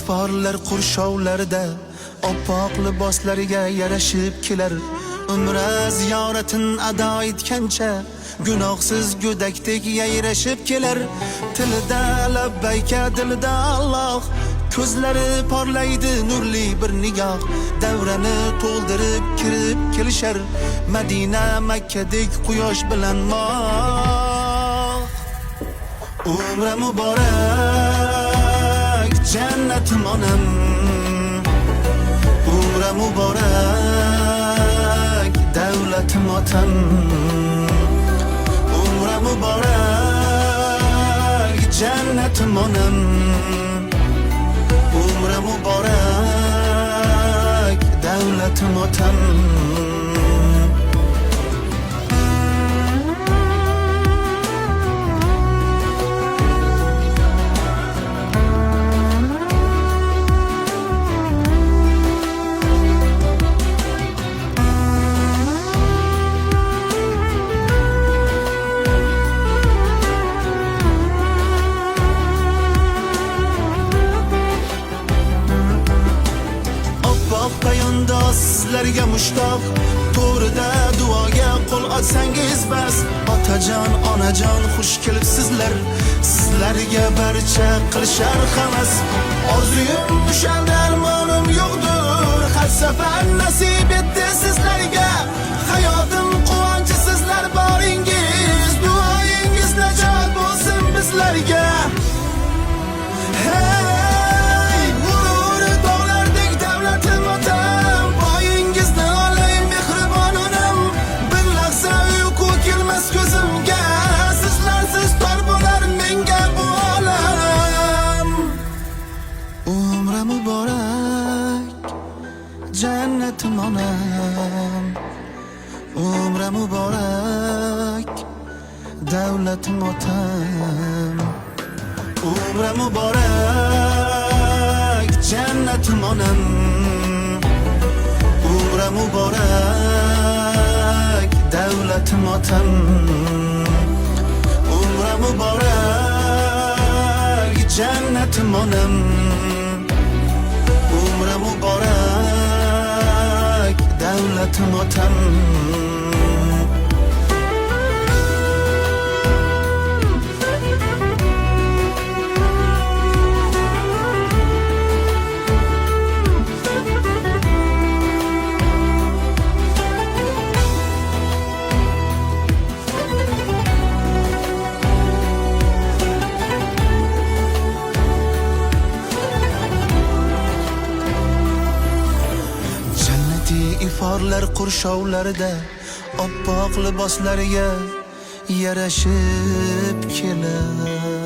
iforlar qurshovlarda oppoq liboslariga yarashib kelar. Umra ziyoratin ado etgancha gunohsiz go'dakdek yayrashib kelar. Tilida labbayka, dilida Alloh, ko'zlari porlaydi nurli bir nigoh. Davrani to'ldirib kirib kelishar, Madina Makkadek quyosh bilan moh. Umra muborak, jannatim onam. Umra muborak, davlatim otam. Umra muborak, jannatim onam. Umra muborak, davlatim otam. Sizlarga mushtoq, to'rida duoga qo'l ochsangiz bas. Otajon, onajon, xush kelibsizlar. Sizlarga barcha qilishar havas. Orzuyim tushar, armonim yo'qdir. Har safar nasib etdi sizlarga. Hayotim quvonchi sizlar boringiz. Duoyingiz najot bo'lsin bizlarga. Jannatim onam. Umra muborak, davlatim otam. Umra muborak, jannatim onam. Umra muborak, davlatim otam. Umra muborak, jannatim onam. Umra muborak, davlatim otam. Iforlar qurshovlarida oppoq liboslariga yarashib kelar.